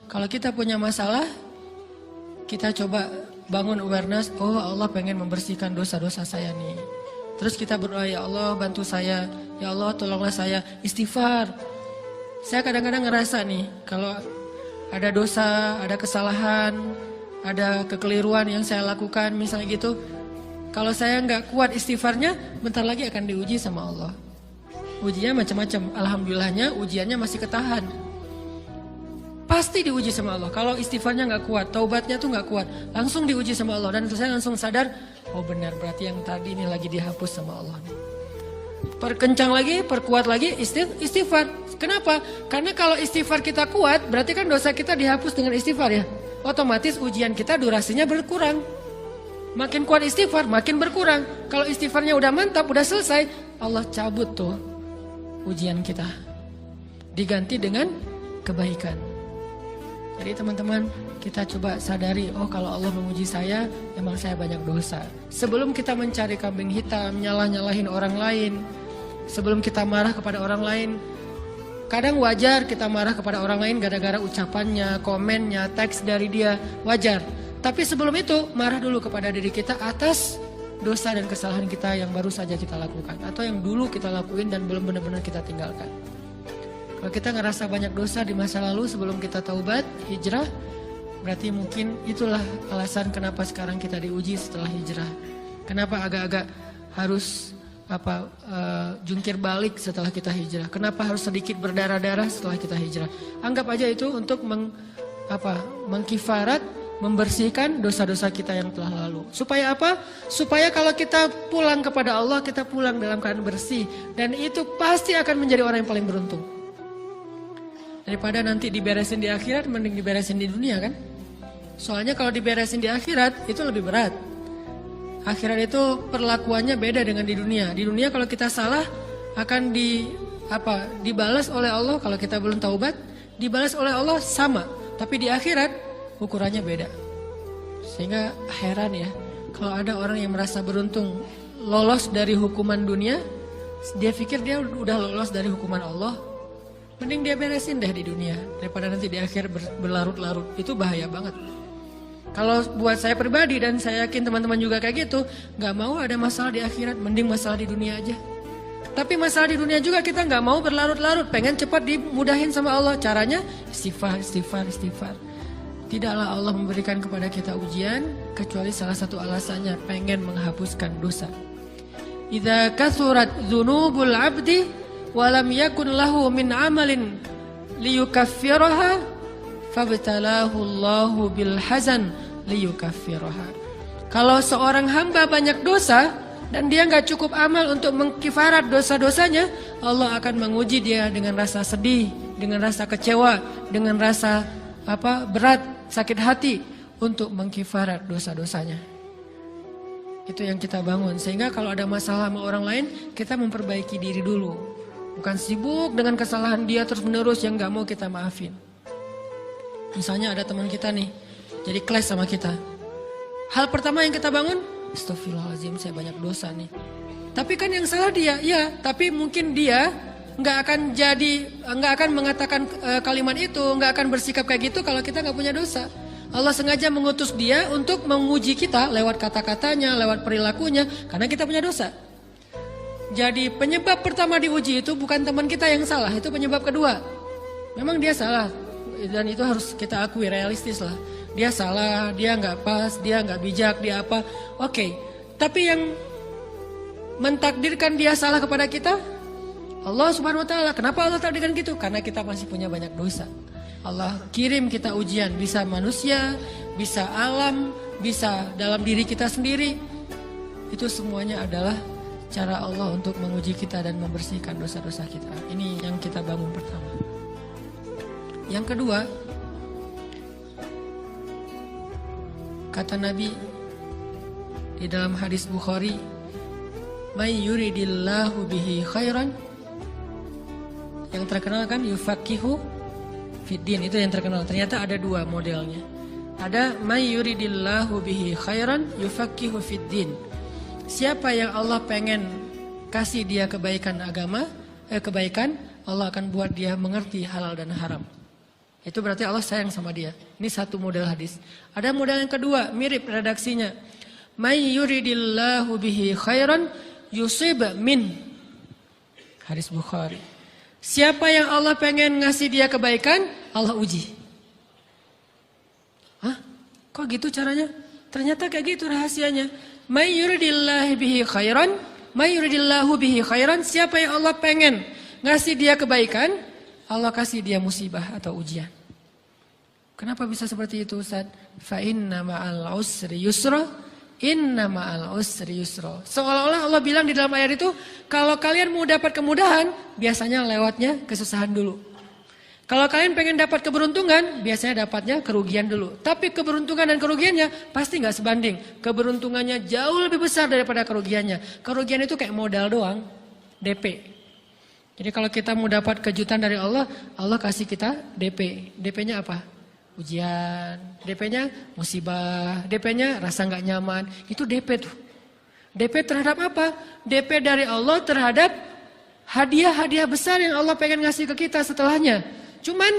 Kalau kita punya masalah, kita coba bangun awareness, oh Allah pengen membersihkan dosa-dosa saya nih. Terus kita berdoa, ya Allah bantu saya, ya Allah tolonglah saya, istighfar. Saya kadang-kadang ngerasa nih, kalau ada dosa, ada kesalahan, ada kekeliruan yang saya lakukan misalnya gitu, kalau saya nggak kuat istighfarnya, bentar lagi akan diuji sama Allah. Ujinya macam-macam, alhamdulillahnya ujiannya masih ketahan. Pasti diuji sama Allah. Kalau istighfarnya nggak kuat, taubatnya tuh nggak kuat, langsung diuji sama Allah. Dan saya langsung sadar, oh benar berarti yang tadi ini lagi dihapus sama Allah. Perkencang lagi, perkuat lagi istighfar. Kenapa? Karena kalau istighfar kita kuat, berarti kan dosa kita dihapus dengan istighfar ya. Otomatis ujian kita durasinya berkurang. Makin kuat istighfar, makin berkurang. Kalau istighfarnya udah mantap, udah selesai, Allah cabut tuh ujian kita. Diganti dengan kebaikan. Jadi teman-teman, kita coba sadari, oh kalau Allah menguji saya, emang saya banyak dosa. Sebelum kita mencari kambing hitam, nyalah-nyalahin orang lain, sebelum kita marah kepada orang lain, kadang wajar kita marah kepada orang lain gara-gara ucapannya, komennya, teks dari dia, wajar. Tapi sebelum itu, marah dulu kepada diri kita atas dosa dan kesalahan kita yang baru saja kita lakukan. Atau yang dulu kita lakuin dan belum benar-benar kita tinggalkan. Kalau kita ngerasa banyak dosa di masa lalu sebelum kita taubat, hijrah, berarti mungkin itulah alasan kenapa sekarang kita diuji setelah hijrah. Kenapa agak-agak harus jungkir balik setelah kita hijrah. Kenapa harus sedikit berdarah-darah setelah kita hijrah. Anggap aja itu untuk mengkifarat, membersihkan dosa-dosa kita yang telah lalu. Supaya apa? Supaya kalau kita pulang kepada Allah, kita pulang dalam keadaan bersih. Dan itu pasti akan menjadi orang yang paling beruntung. Daripada nanti diberesin di akhirat, mending diberesin di dunia kan? Soalnya kalau diberesin di akhirat, itu lebih berat. Akhirat itu perlakuannya beda dengan di dunia. Di dunia kalau kita salah, akan dibalas oleh Allah. Kalau kita belum taubat, dibalas oleh Allah sama. Tapi di akhirat, ukurannya beda. Sehingga heran ya, kalau ada orang yang merasa beruntung lolos dari hukuman dunia, dia pikir dia udah lolos dari hukuman Allah, mending dia beresin deh di dunia daripada nanti di akhir berlarut-larut. Itu bahaya banget. Kalau buat saya pribadi dan saya yakin teman-teman juga kayak gitu, gak mau ada masalah di akhirat, mending masalah di dunia aja. Tapi masalah di dunia juga kita gak mau berlarut-larut, pengen cepat dimudahin sama Allah. Caranya istighfar. Tidaklah Allah memberikan kepada kita ujian kecuali salah satu alasannya pengen menghapuskan dosa. Idza kathurat dzunubul 'abdi wa lam yakun lahu min 'amalin liyukaffiraha fabtalahu Allahu bil hazan liyukaffiraha. Kalau seorang hamba banyak dosa dan dia enggak cukup amal untuk mengkifarat dosa-dosanya, Allah akan menguji dia dengan rasa sedih, dengan rasa kecewa, dengan rasa berat, sakit hati untuk mengkifarat dosa-dosanya. Itu yang kita bangun. Sehingga kalau ada masalah sama orang lain, kita memperbaiki diri dulu. Bukan sibuk dengan kesalahan dia terus menerus yang gak mau kita maafin. Misalnya ada teman kita nih, jadi clash sama kita. Hal pertama yang kita bangun, astagfirullahaladzim saya banyak dosa nih. Tapi kan yang salah dia, ya. Tapi mungkin dia nggak akan mengatakan kalimat itu, nggak akan bersikap kayak gitu kalau kita nggak punya dosa. Allah sengaja mengutus dia untuk menguji kita lewat kata-katanya, lewat perilakunya, karena kita punya dosa. Jadi penyebab pertama diuji itu bukan teman kita yang salah, itu penyebab kedua. Memang dia salah, dan itu harus kita akui, realistis lah. Dia salah, dia nggak pas, dia nggak bijak, dia apa. Oke, tapi yang mentakdirkan dia salah kepada kita, Allah Subhanahu wa taala. Kenapa Allah takdirkan gitu? Karena kita masih punya banyak dosa. Allah kirim kita ujian, bisa manusia, bisa alam, bisa dalam diri kita sendiri. Itu semuanya adalah cara Allah untuk menguji kita dan membersihkan dosa-dosa kita. Ini yang kita bangun pertama. Yang kedua, kata Nabi di dalam hadis Bukhari, "May yuridillahu bihi khairan." Yang terkenal kan yufaqihu fiddin, itu yang terkenal. Ternyata ada dua modelnya. Ada may yuridillahu bihi khairan yufaqihu fiddin. Siapa yang Allah pengen kasih dia kebaikan agama, kebaikan, Allah akan buat dia mengerti halal dan haram. Itu berarti Allah sayang sama dia. Ini satu model hadis. Ada model yang kedua, mirip redaksinya. May yuridillahu bihi khairan yusib min. Hadis Bukhari. Siapa yang Allah pengen ngasih dia kebaikan, Allah uji. Hah? Kok gitu caranya? Ternyata kayak gitu rahasianya. May yuridillahu bihi khairan, may yuridillahu bihi khairan. Siapa yang Allah pengen ngasih dia kebaikan, Allah kasih dia musibah atau ujian. Kenapa bisa seperti itu, Ustaz? Fa inna ma'al usri yusra, inna ma'al usri yusra. Seolah-olah Allah bilang di dalam ayat itu, kalau kalian mau dapat kemudahan, biasanya lewatnya kesusahan dulu. Kalau kalian pengen dapat keberuntungan, biasanya dapatnya kerugian dulu. Tapi keberuntungan dan kerugiannya pasti nggak sebanding. Keberuntungannya jauh lebih besar daripada kerugiannya. Kerugian itu kayak modal doang, DP. Jadi kalau kita mau dapat kejutan dari Allah, Allah kasih kita DP. DP-nya apa? Ujian, DP-nya musibah, DP-nya rasa nggak nyaman, itu DP tuh. DP terhadap apa? DP dari Allah terhadap hadiah-hadiah besar yang Allah pengen ngasih ke kita setelahnya. Cuman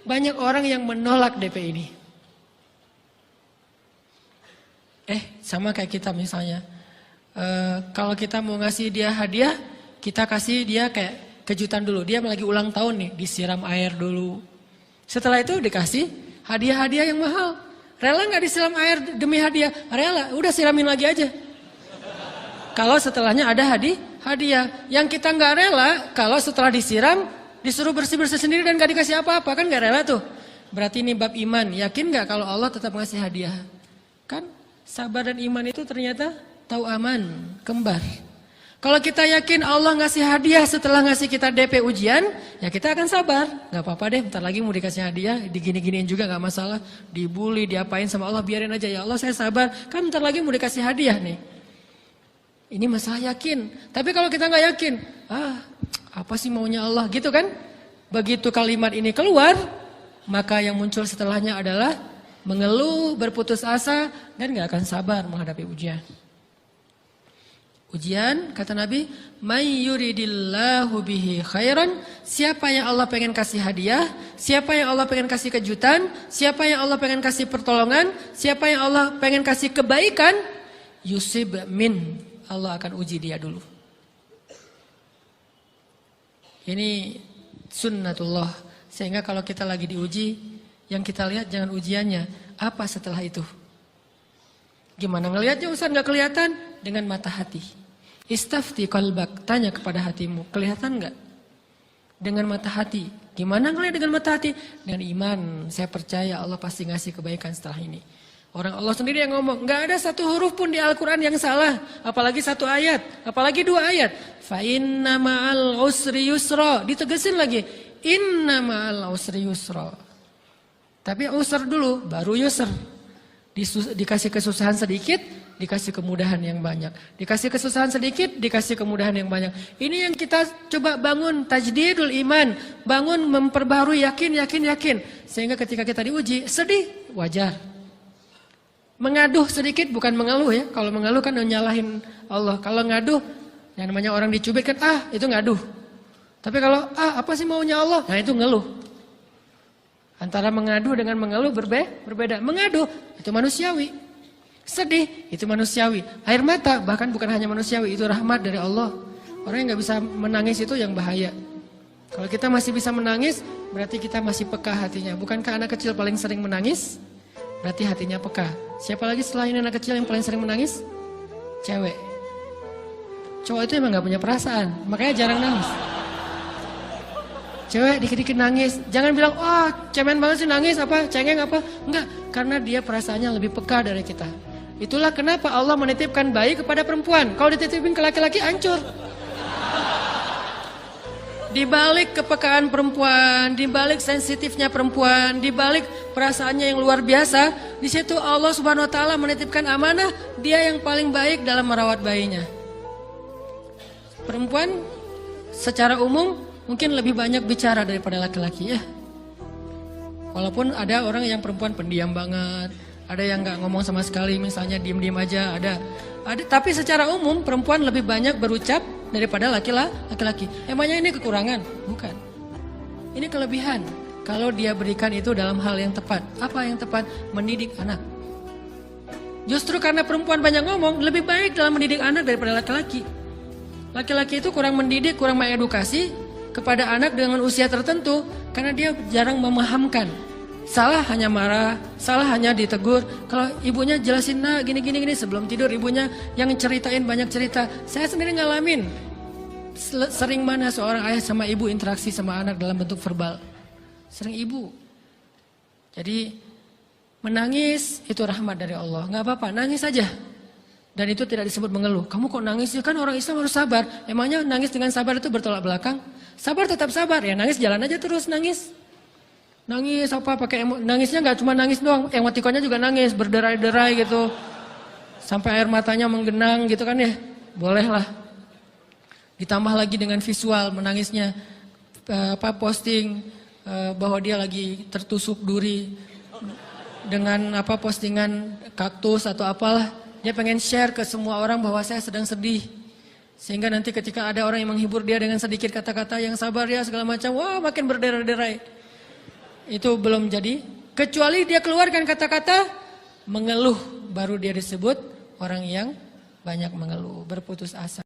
banyak orang yang menolak DP ini. Sama kayak kita misalnya. Kalau kita mau ngasih dia hadiah, kita kasih dia kayak kejutan dulu. Dia lagi ulang tahun nih, disiram air dulu. Setelah itu dikasih hadiah-hadiah yang mahal. Rela nggak disiram air demi hadiah? Rela, udah siramin lagi aja. Kalau setelahnya ada hadiah. Yang kita nggak rela, kalau setelah disiram, disuruh bersih-bersih sendiri dan nggak dikasih apa-apa, kan nggak rela tuh. Berarti ini bab iman. Yakin nggak kalau Allah tetap ngasih hadiah? Kan sabar dan iman itu ternyata tahu aman, kembar. Kalau kita yakin Allah ngasih hadiah setelah ngasih kita DP ujian, ya kita akan sabar. Gak apa-apa deh, bentar lagi mau dikasih hadiah, digini-giniin juga gak masalah. Dibully, diapain sama Allah, biarin aja. Ya Allah saya sabar, kan bentar lagi mau dikasih hadiah nih. Ini masalah yakin. Tapi kalau kita gak yakin, apa sih maunya Allah gitu kan? Begitu kalimat ini keluar, maka yang muncul setelahnya adalah mengeluh, berputus asa, dan gak akan sabar menghadapi ujian. Ujian, kata Nabi, may yuridillahu bihi khairan, siapa yang Allah pengen kasih hadiah, siapa yang Allah pengen kasih kejutan, siapa yang Allah pengen kasih pertolongan, siapa yang Allah pengen kasih kebaikan, yusib min, Allah akan uji dia dulu. Ini sunnatullah, sehingga kalau kita lagi diuji, yang kita lihat jangan ujiannya, apa setelah itu. Gimana ngelihatnya Ustaz gak kelihatan? Dengan mata hati. Istafti qalbak, tanya kepada hatimu, kelihatan enggak? Dengan mata hati. Gimana ngelihat dengan mata hati? Dengan iman, saya percaya Allah pasti ngasih kebaikan setelah ini. Orang Allah sendiri yang ngomong, enggak ada satu huruf pun di Al-Quran yang salah. Apalagi satu ayat, apalagi dua ayat. Fa inna ma'al usri yusra, ditegesin lagi. Inna ma'al usri yusra. Tapi usr dulu, baru yusr. Dikasih kesusahan sedikit, dikasih kemudahan yang banyak. Dikasih kesusahan sedikit, dikasih kemudahan yang banyak. Ini yang kita coba bangun tajdidul iman. Bangun memperbarui yakin. Sehingga ketika kita diuji, sedih, wajar. Mengaduh sedikit, bukan mengeluh ya. Kalau mengeluh kan nyalahin Allah. Kalau ngaduh, yang namanya orang dicubit kan, itu ngaduh. Tapi kalau, apa sih maunya Allah? Nah itu ngeluh. Antara mengadu dengan mengeluh berbeda. Mengadu, itu manusiawi. Sedih, itu manusiawi. Air mata, bahkan bukan hanya manusiawi, itu rahmat dari Allah. Orang yang gak bisa menangis itu yang bahaya. Kalau kita masih bisa menangis, berarti kita masih peka hatinya. Bukankah anak kecil paling sering menangis? Berarti hatinya peka. Siapa lagi selain anak kecil yang paling sering menangis? Cewek. Cowok itu emang gak punya perasaan, makanya jarang nangis. Cewek dikit-dikit nangis, jangan bilang, cemen banget sih nangis, cengeng apa. Enggak, karena dia perasaannya lebih peka dari kita. Itulah kenapa Allah menitipkan bayi kepada perempuan. Kalau dititipin ke laki-laki, hancur. Di balik kepekaan perempuan, di balik sensitifnya perempuan, di balik perasaannya yang luar biasa, di situ Allah Subhanahu wa taala menitipkan amanah, dia yang paling baik dalam merawat bayinya. Perempuan secara umum mungkin lebih banyak bicara daripada laki-laki ya. Walaupun ada orang yang perempuan pendiam banget, ada yang nggak ngomong sama sekali, misalnya diem-diem aja, ada. Tapi secara umum perempuan lebih banyak berucap daripada laki-laki. Emangnya ini kekurangan? Bukan. Ini kelebihan. kalau dia berikan itu dalam hal yang tepat. Apa yang tepat? Mendidik anak. Justru karena perempuan banyak ngomong, lebih baik dalam mendidik anak daripada laki-laki. Laki-laki itu kurang mendidik, kurang mengedukasi kepada anak dengan usia tertentu karena dia jarang memahamkan. Salah hanya marah, salah hanya ditegur. Kalau ibunya jelasin, nah gini sebelum tidur ibunya yang ceritain banyak cerita. Saya sendiri ngalamin sering mana seorang ayah sama ibu interaksi sama anak dalam bentuk verbal. Sering ibu. Jadi menangis itu rahmat dari Allah. Nggak apa-apa, nangis saja. Dan itu tidak disebut mengeluh. Kamu kok nangis? Ya kan orang Islam harus sabar. Emangnya nangis dengan sabar itu bertolak belakang? Sabar tetap sabar. Ya nangis jalan aja terus nangis. Nangis apa pakai nangisnya nggak cuma nangis doang, emotikonnya juga nangis, berderai-derai gitu. Sampai air matanya menggenang gitu kan ya. Boleh lah. Ditambah lagi dengan visual menangisnya posting bahwa dia lagi tertusuk duri dengan postingan kaktus atau apalah. Dia pengen share ke semua orang bahwa saya sedang sedih. Sehingga nanti ketika ada orang yang menghibur dia dengan sedikit kata-kata yang sabar ya segala macam, wah makin berderai-derai. Itu belum jadi, kecuali dia keluarkan kata-kata mengeluh, baru dia disebut orang yang banyak mengeluh, berputus asa.